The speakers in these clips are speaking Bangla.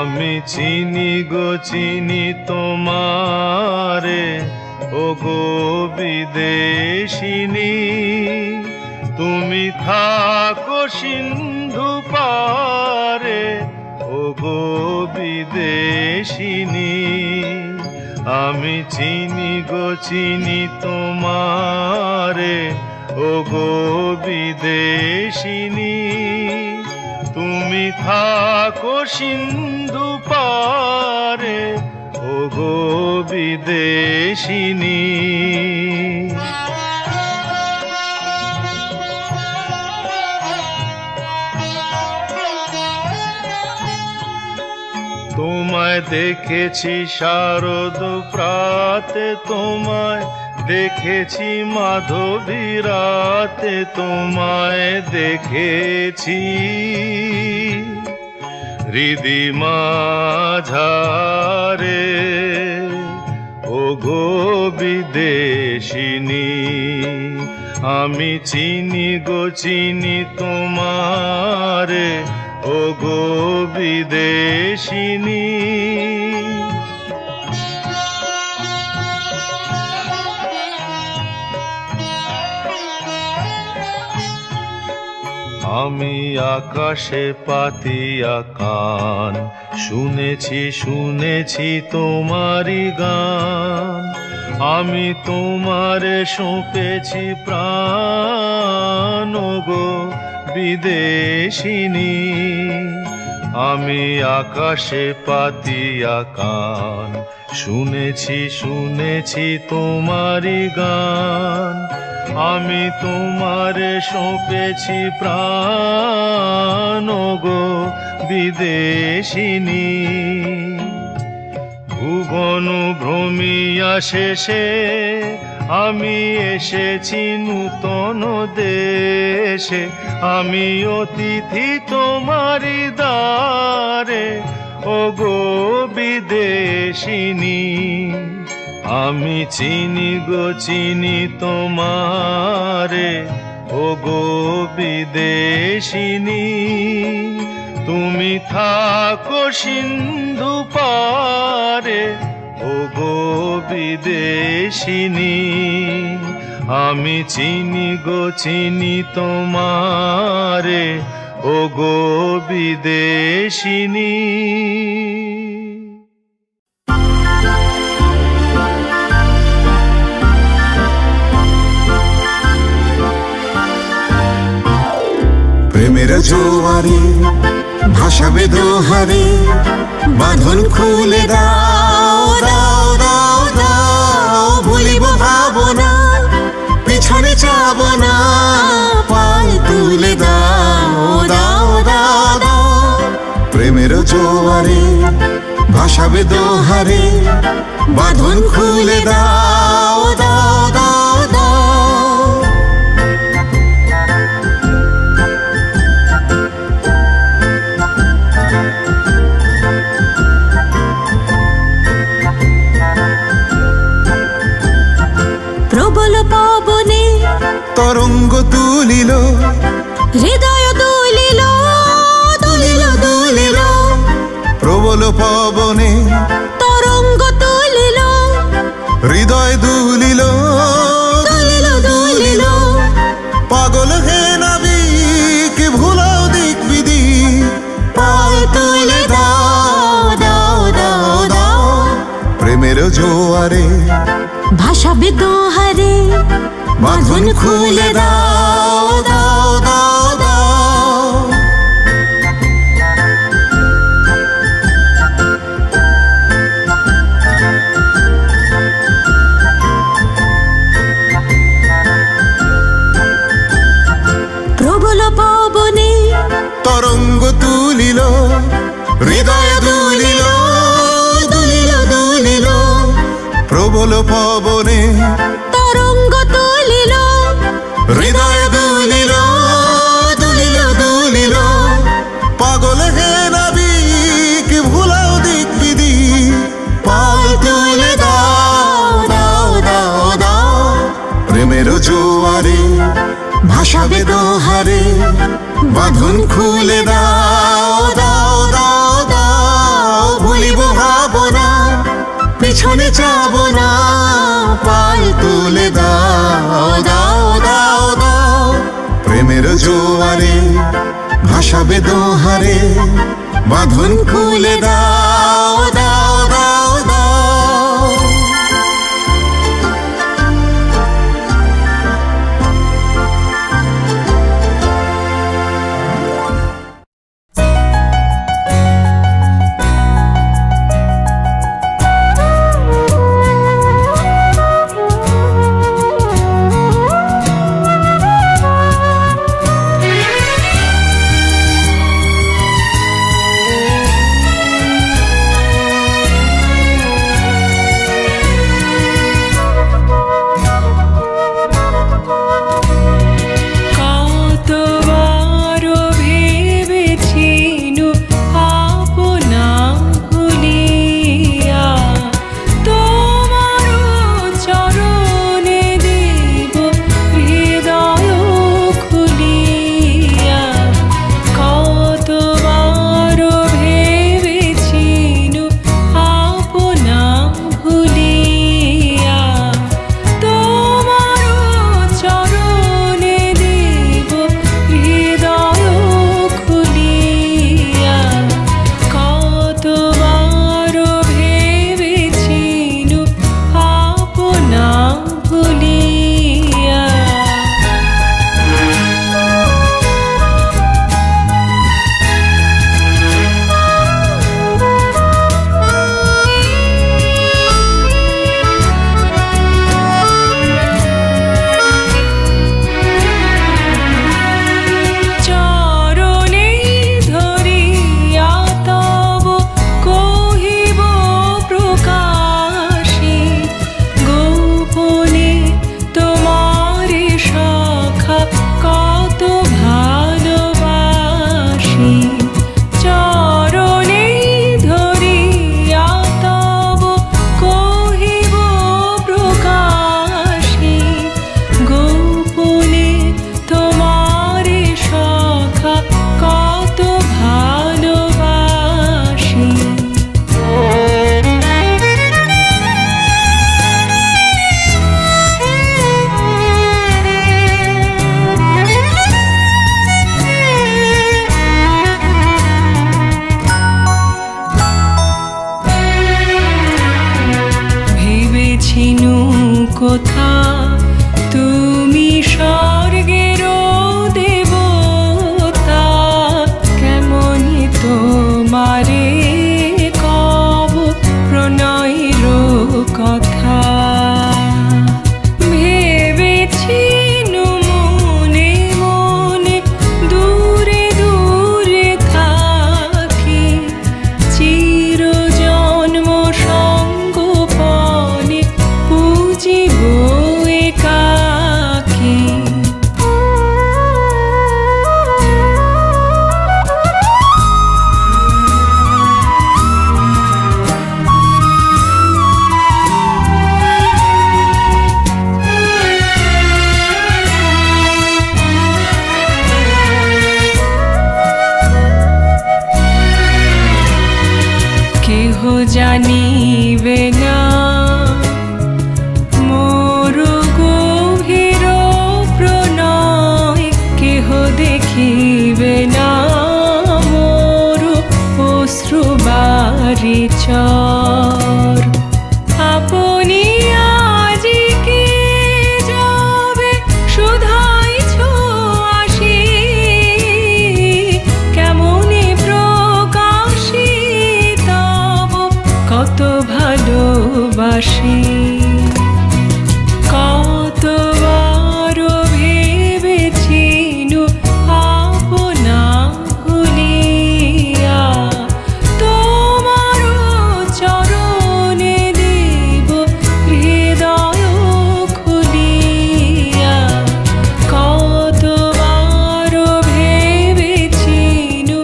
আমি চিনি গো চিনি তোমারে, ওগো বিদেশিনী। তুমি থাকো সিন্ধু পারে, ওগো বিদেশিনী। আমি চিনি গো চিনি তোমারে, ওগো বিদেশিনী। তুমি থাকো সিন্ধু পারে, ওগো বিদেশিনী। তোমায় দেখেছি শারদ প্রাতে, তোমায় দেখেছি মাধবী রাতে, তোমায় দেখেছি হৃদি মাঝারে, ওগো বিদেশিনী। আমি চিনি গো চিনি তোমারে, ওগো বিদেশিনী। আমি আকাশে পাতিয়া কান, শুনেছি শুনেছি তোমারি গান। আমি তোমারে সঁপেছি প্রাণ, ওগো বিদেশিনী। আমি আকাশে পাতিয়া কান, শুনেছি শুনেছি তোমারি গান। আমি তোমারে সঁপেছি প্রাণ, ওগো বিদেশিনী। ভুবন ভ্রমিয়া শেষে আমি এসেছি নূতন দেশে। আমি অতিথি তোমারি দ্বারে, ওগো বিদেশিনী। আমি চিনি গো চিনি তোমারে, ওগো বিদেশিনী। তুমি থাকো সিন্ধু পারে, ওগো বিদেশিনী। আমি চিনি গো চিনি তোমারে, ওগো বিদেশিনী। প্রেমের জোয়ারে ভাসাবে দোহারে, বাঁধন খুলে দাও দাও দাও দাও। ভুলিব ভাবনা, পিছনে যাব না, পাল তুলে দাও দাও দাও দাও। প্রেমের জোয়ারে ভাসাবে দোহারে, বাঁধন খুলে দাও দাও দাও দাও। প্রবল পবনে তরঙ্গ তুলিল, হৃদয় দুলিল দুলিল দুলিল। প্রবল পবনে তরঙ্গ তুলিল, হৃদয় দুলিল দুলিল দুলিল। পাগল হে নাবিক ভুলাও দিক বিধি, পাল তুলে দাও দাও দাও দাও। প্রেমের জোয়ারে ভাসাবে দোহারে, বাঁধন খুলে দাও দাও দাও দাও। প্রবল পবনে তরঙ্গ তুলিল, হৃদয় দুলিল দুলিল দুলিল। প্রবল পবনে তরঙ্গ তুলিল, হৃদয় দুলিল দুলিল দুলিল। পাগল হে নাবিক ভুলাও দিক বিধি, পাল তুলে দাও দাও দাও দাও। প্রেমের জোয়ারে ভাসাবে দোহারে, বাঁধন খুলে দাও দাও দাও দাও। পিছনে যাব না, পাল তুলে দাও দাও দাও দাও। প্রেমের জোয়ারে ভাসাবে দোহারে, বাঁধন খুলে দাও দাও দাও দাও। কোথা তুমি স্বর্গেরও দেবতা, কেমনই তোমারে কব প্রণয়ের কথা। ভেবেছি মনে মনে দূরে দূরে থাকি, চিরজন্ম সঙ্গোপনে পুজিব একাকী। কেহ জানিবে না মোর গভীর প্রণয়, কেহ দেখিবে না মোর অশ্রুবারি চর। আপনি আজিকে যাবে শুধাইছ আসি, কেমনে প্রকাশি তব কত ভালোবাসি। কতবার ভেবেছিনু আপনা ভুলিয়া, তোমার চরণে দেব হৃদয় খুলিয়া। কতবার ভেবেছিনু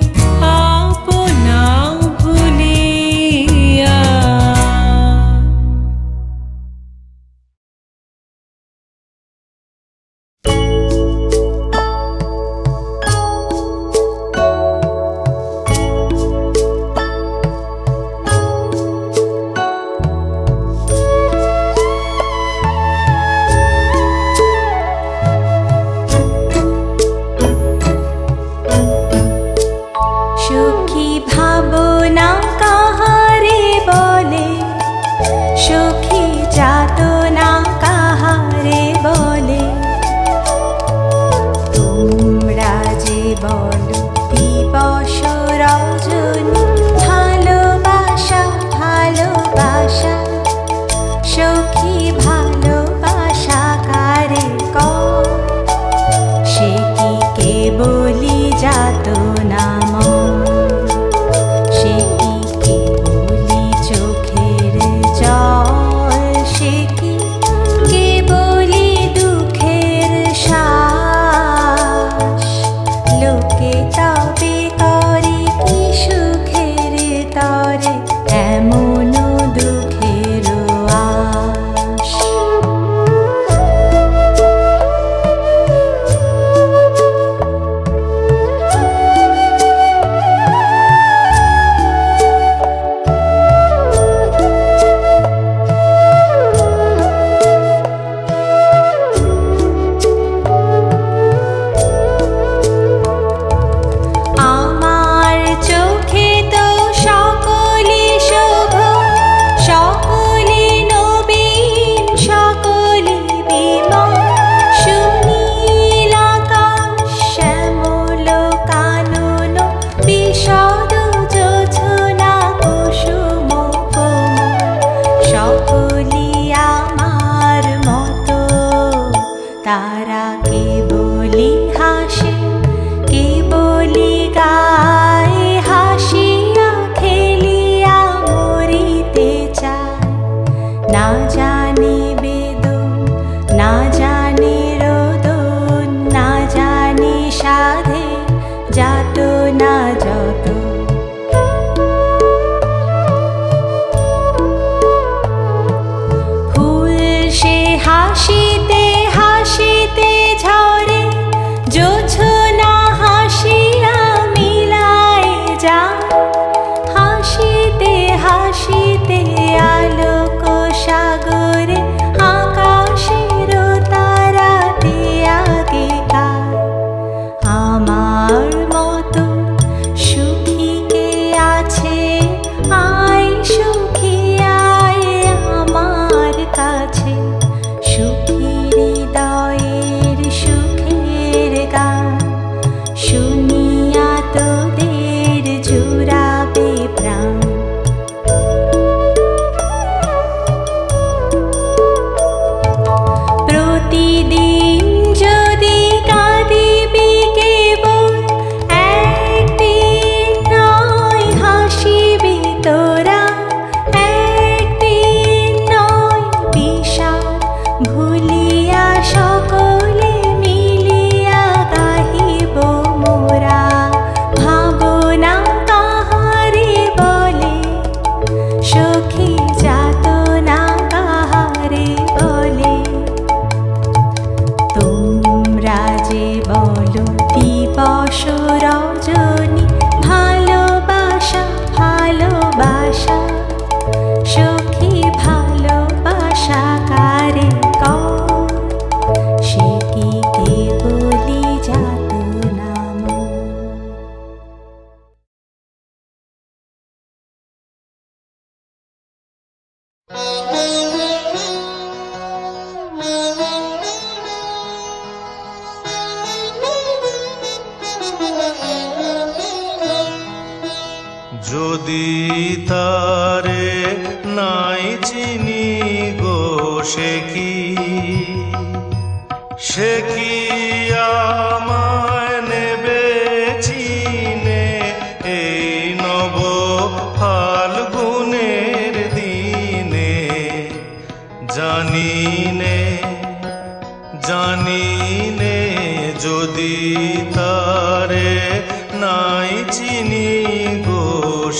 আপনা ভুলিয়া। বলো দিবস রজনী ভালোবাসা ভালোবাসা সখী ভালোবাসা কারে কও সে কি কেবলি যাতনা মন সে কি কেবলি চোখের জল সে কি কেবলি দুঃখের শ্বাস লোকে তবে করে কি সুখের তরে এমন দুঃখের আশ আমার চোখে তো সকলে শোভ সকলে নবীন সকলে বিমল সুনীল আকাশ শ্যামল কানন বিশদ যোছনা কুসুম কোমল সকলি আমার মতো তারা কেবলি হাসে কেবলি গায়ে হাসিয়া খেলিয়া মরিতে চায় না জানে বেদন না জানে রোদন না জানে সাধে যাত না যত ফুল সে হাসিতে হাসিতে ঝরে জোছনা হাসিয়া মিলায় যায় হাসিতে হাসিতে আলোক সাগরে আকাশের তারাতে আগে কায় আমার মতো সুখী কে আছে আয় সুখী আয় আমার কাছে সুখী হৃদয়ের সুখের গান শুনিয়া তোদের জুড়াবে প্রাণ প্রতিদিন যদি কাঁদিবি কেবল একদিন নয় হাসিবি তোরা একদিন নয় বিষাদ ভুলিয়া সকলে মিলিয়া গাহিব মোরা ভাবনা কাহারে বলে সখী যাতনা কাহারে বলে তোমরা যে বলো দিবস রজনী ভালোবাসা ভালোবাসা সখী ভালোবাসা কারে কও সে কি কেবলি যাতনা মন যদি তারে নাই চিনি গো সে কি আমায় নেবে চিনে এই নব ফাল্গুনের দিনে জানিনে যদি তারে নাই চিনি গো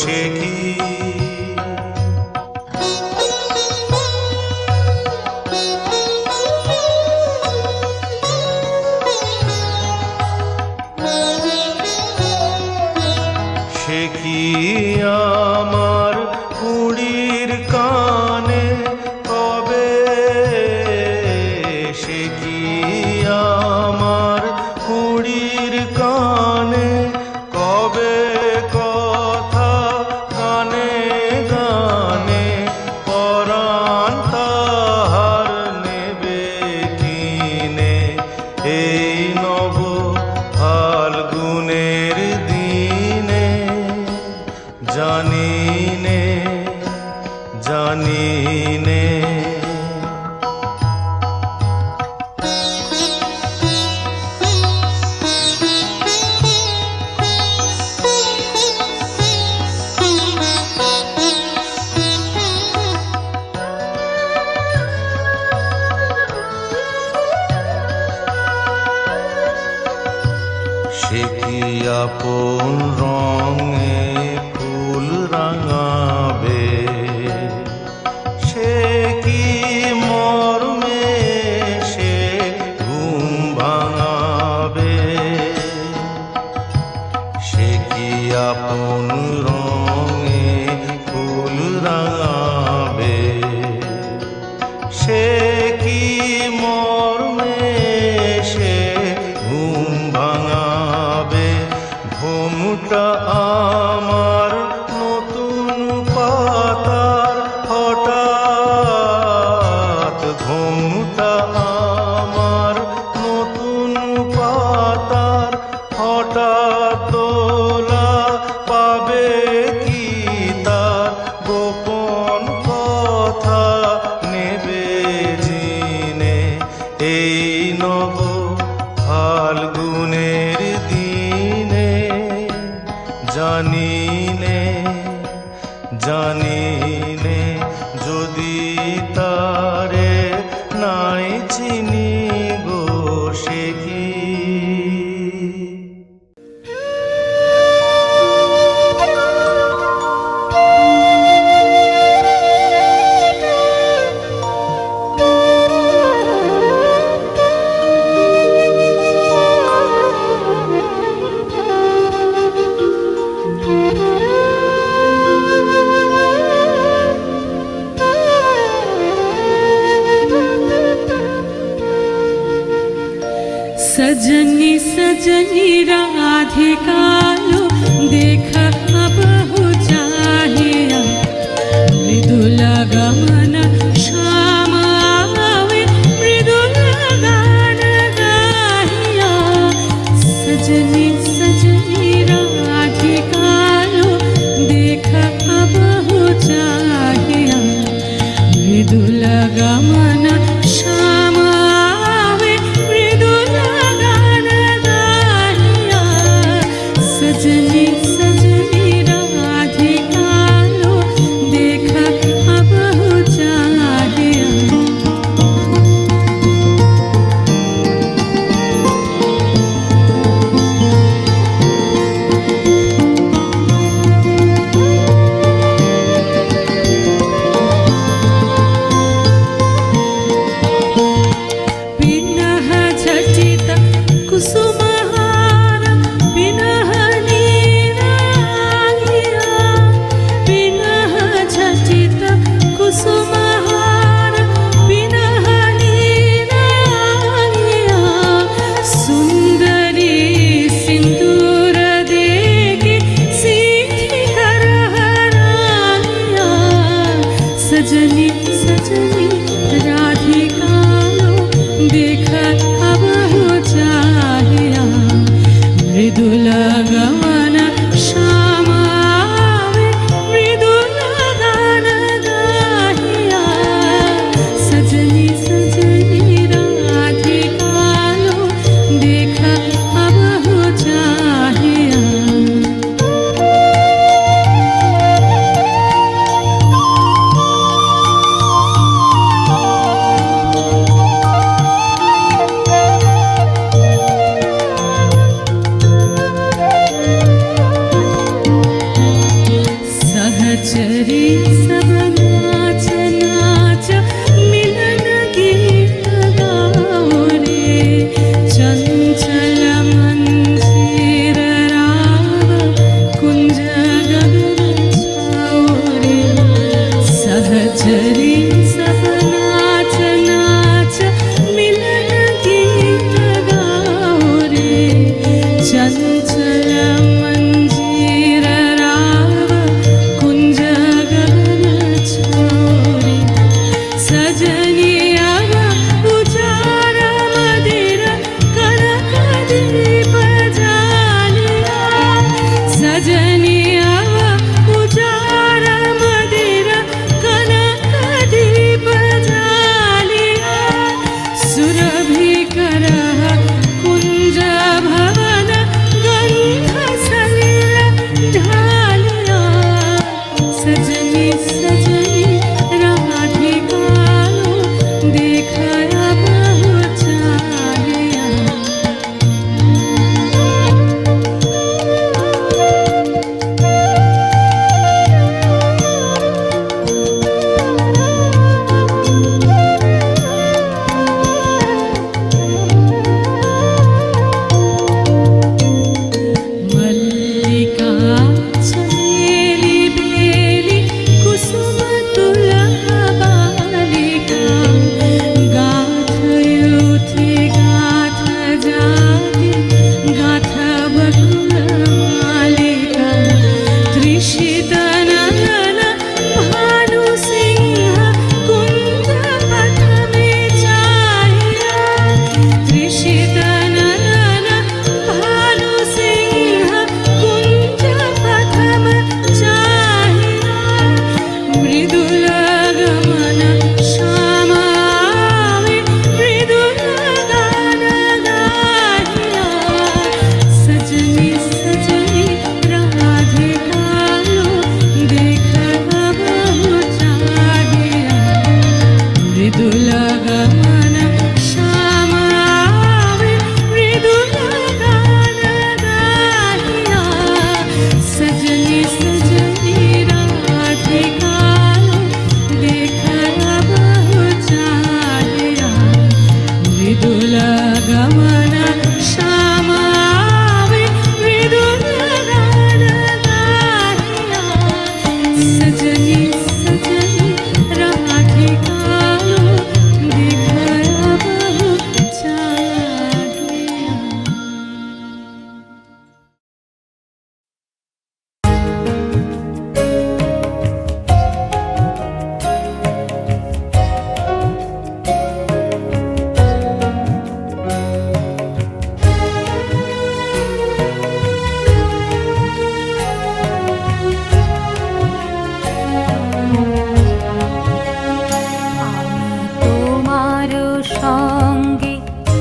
সে কি সে কি আমার কুড়ির কানে কবে সে কি আমার কুড়ির কানে কবে কথা সে কি আপন রঙে ফুল রাঙাবে, সে কি মর্মে সে ঘুম ভাঙাবে, সে কি আপন রঙে ফুল রাঙাবে, সে কি মর্মে সে ঘুম ভাঙাবে। ঘুমটা আমার নতুন পাতার হঠাৎ, ঘুমটা আমার নতুন পাতার হঠাৎ দোলা পাবে কি তার গোপন কথা নেবে জিনে। এই নব ফাল্গুনের দিনে জানিনে জানিনে যদি তারে নাই চিনি গো সে কি। सजनी सजनी राधिका लो देखा अब हो चाहिए, मृदुल गमन श्याम आवे मृदुल गान गाहिया। सजनी सजनी राधिका लो देखा अब हो चाहिए, मृदुल गमन श्याम आवे मृदुल गान गाहिया। सजनी सजनी राधिका लो देखा अब हो चाहिए। पिनः झटित कुसुमहार पिनः नीरालिया, पिनः झटित कुसुमहार पिनः नीरालिया। सुंदरी सिंदूर देके सीधी करहरालिया। सजनी सजनी राधिका लो देखा अब हो चाहिए, मृदुल गमन श्याम आवे मृदुल गान गाहिया। सजनी सजनी राधिका लो देखा अब हो चाहिए। सहचरी सब नाच नाच मिलन गीत गाओ रे, चंचल मंजीर राग कुंज गगन छाओ रे। सहचरी सब नाच नाच मिलन गीत गाओ रे, चंचल मंजीर राग कुंज गगन छोरे। सजनी अब उजार मदिर कनक दीप जालिया। सजनी अब उजार मदिर कनक दीप जालिया। सुरभि करह कुंज भवन गंध सलिल ढालिया। सजनी सजनी राधिका लो देखा अब हो चाहिए।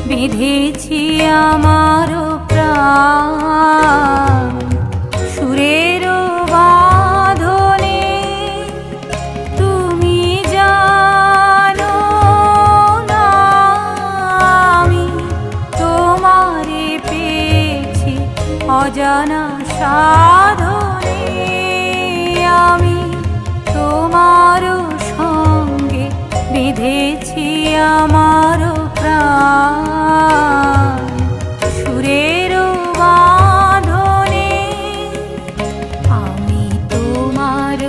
বেঁধেছি আমার প্রাণ সুরের বাঁধনে, তুমি জানো না আমি তোমারে পেয়েছি অজানা সাধনে। আমি তোমার সঙ্গে বেঁধেছি আমার প্রাণ সুরের বাঁধনে। আমি তোমার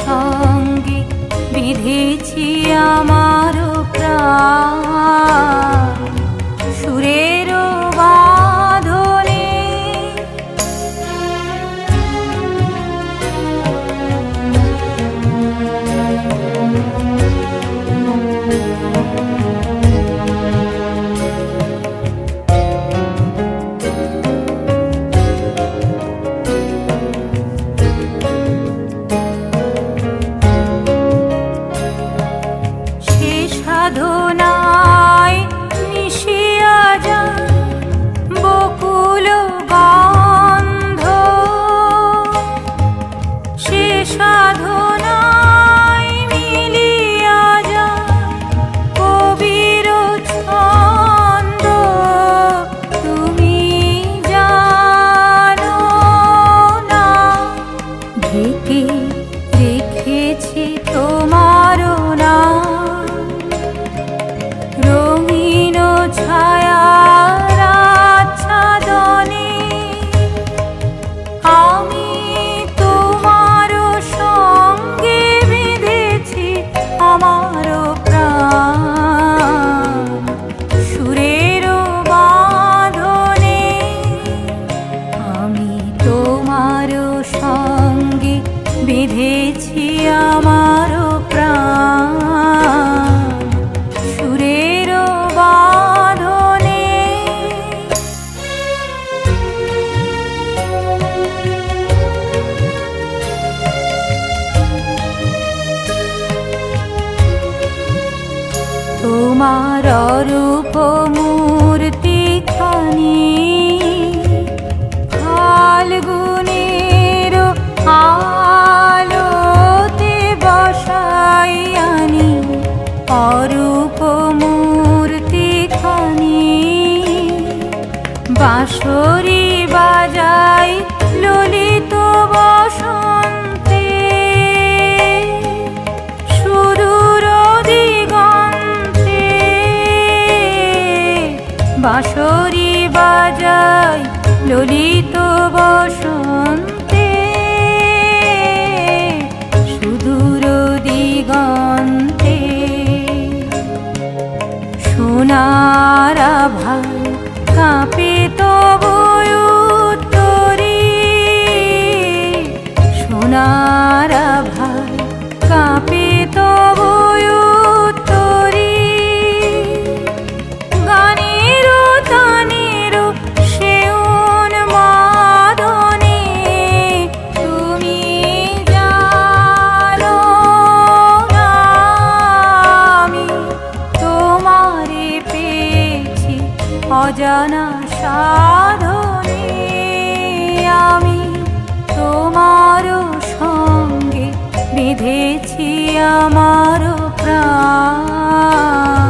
সঙ্গে বেঁধেছি আমার প্রাণ সুরের বাঁধনে। সাধনায় মিশিয়া যায় বকুল গন্ধ, সে সাধনায় মিলিয়া যায় কবির ছন্দ। তুমি জানো না ঢেকে রেখেছি তোমার নাম রঙিন ছায়ার আচ্ছাদনে। আমি তোমার সঙ্গে বেঁধেছি আমার প্রাণ সুরের বাঁধনে। আমি তোমার সঙ্গে বেঁধেছি আমার প্রাণ সুরের বাঁধনে। তোমার রূপ মূর্তি খানি ফাল্গুনের আলোতে বসাই আনি অরূপ মূর্তি খানি। বাঁশরি বাজাই ললিত বসন্তে সুদূর দিগন্তে। বাঁশরি বাজাই ললিত বসন্তে সুদূর দিগন্তে। সোনার আভায় কাঁপে তবু উত্তরী, সোনার আভায় কাঁপে তবু উত্তরী। গানের তানের সেউন মাদনে তুমি জানো না আমি তোমারে পেয়েছি অজানা সাধনে। আমি তোমার সঙ্গে বেঁধেছি আমার প্রাণ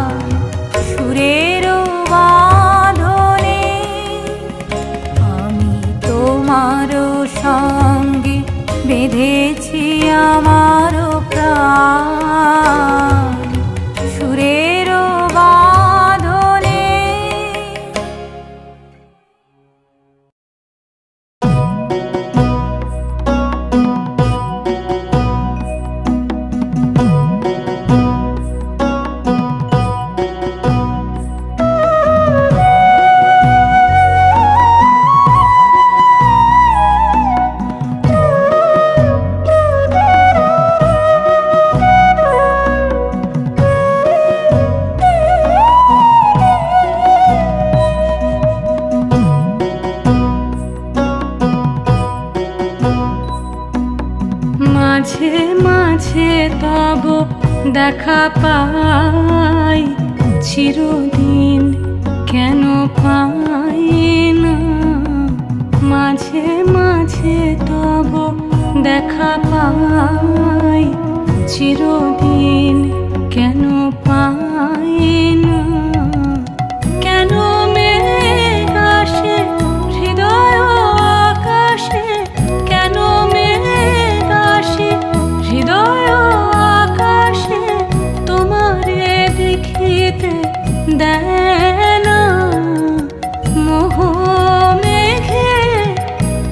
তব দেখা পাই, চিরদিন কেন পাই না। মাঝে মাঝে তব দেখা পাই, চিরদিন কেন পাই না। কেন মেঘ আসে হৃদয় আকাশে, কেন মেঘ আসে হৃদয় আকাশে, তোমারে দেখিতে দেয় না। মোহ মেঘে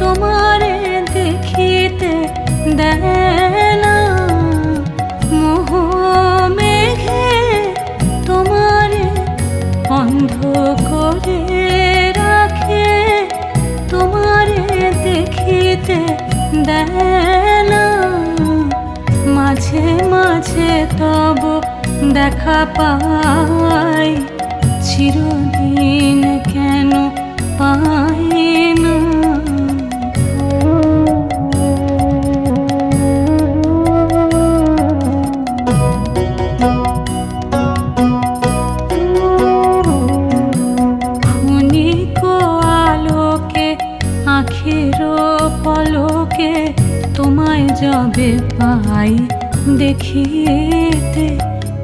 তোমারে দেখিতে দেয় না। মোহ মেঘে তোমারে অন্ধ করে রাখে, তোমারে দেখিতে দেয় না। মাঝে মাঝে তব দেখা পাই, চিরদিন কেন পাই না। ক্ষণিক আলোকে আঁখের পলকে তোমায় যবে পাই দেখিতে,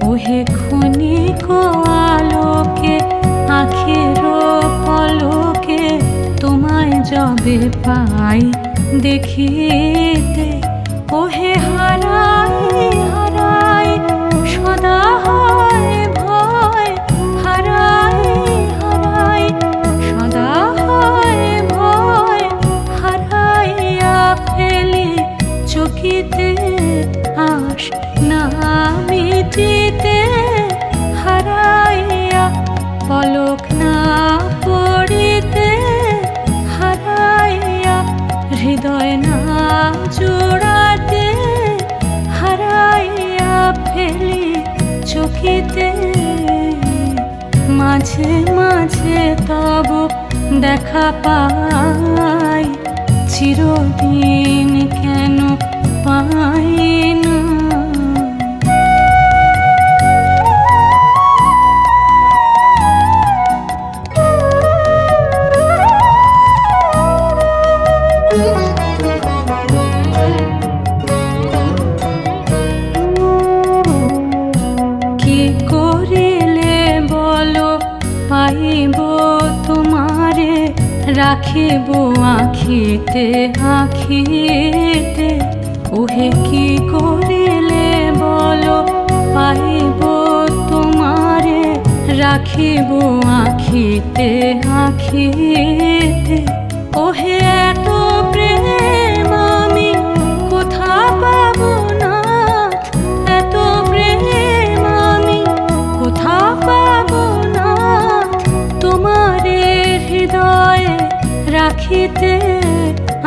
ওহে ক্ষণিক আলোকে আঁখের পলকে তোমায় যবে পাই দেখিতে, ওহে হারাই হারাই সদা হয় ভয়, হারাই হারাই সদা হয় ভয়। হারাইয়া ফেলি চকিতে আশ না মিটিতে, হারাইয়া পলক না পড়িতে, হারাইয়া হৃদয় না জোড়াতে, হারাইয়া ফেলি চকিতে। মাঝে মাঝে তব দেখা পাই, চিরদিন কেন পাই না। কি করিলে বলো পাইব তোমারে, রাখিব আখিতে আখিতে। ওহে কি করিলে বলো পাইব তোমারে, রাখিব আখিতে আখিতে। ওহে এত প্রেম আমি কোথা পাব নাথ, এত প্রেম আমি কোথা পাব নাথ। তোমারে হৃদয়ে রাখিতে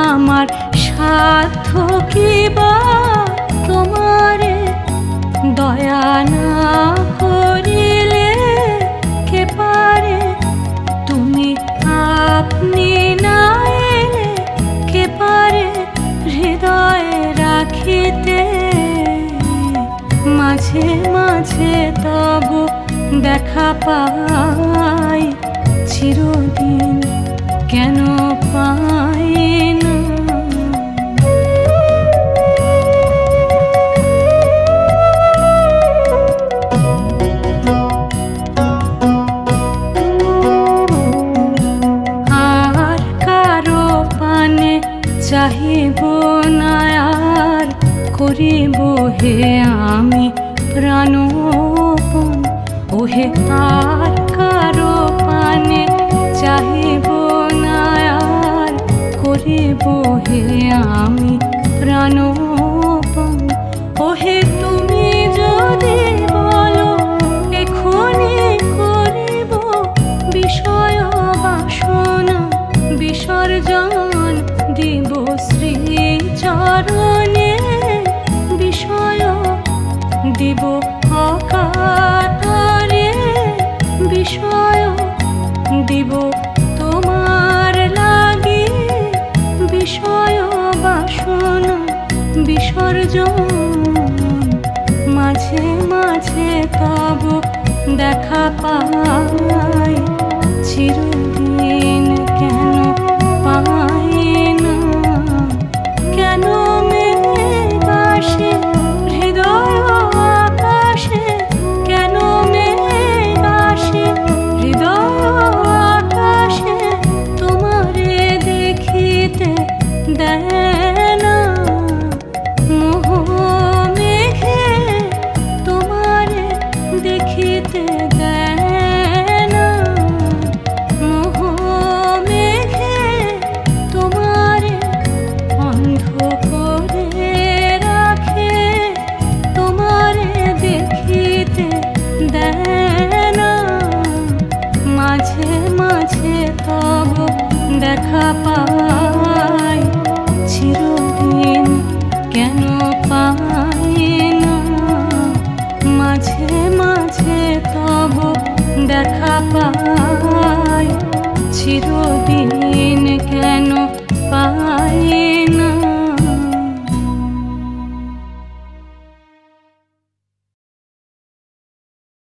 আমার সাধ্য কি বা, তোমারে দয়া না করিলে কে পারে। তুমি আপনি না এলে কে পারে হৃদয়ে রাখিতে। মাঝে মাঝে তব দেখা পাই, চিরদিন কেন পাই না। আর কারো পানে চাহিব না আর, করিব হে আমি প্রাণপণ। ওহে আর কারো পানে চাহিব না আর, করিব হে আমি প্রাণপণ। ওহে তুমি যদি বলো এখনি করিব বিষয় বাসনা বিসর্জন, দিব শ্রী চরণে বিষয় দিব অকাতরে। বিষয় দিব তোমার লাগি, বিষয় বাসনা বিসর্জন মাঝে মাঝে তব দেখা পাই, চিরদিন কেন পাই না, কেন মেঘ আসে হৃদয় আকাশে, কেন মেঘ আসে হৃদয় আকাশে, তোমারে দেখিতে দেয় না মোহ মেঘে, তোমারে দেখিতে দেয় না মোহ মেঘে, তোমারে অন্ধ করে রাখে, তোমারে দেখিতে দেয় না। মাঝে মাঝে তব দেখা পাই, চিরদিন কেন পাই না, মাঝে মাঝে তব দেখা পাই।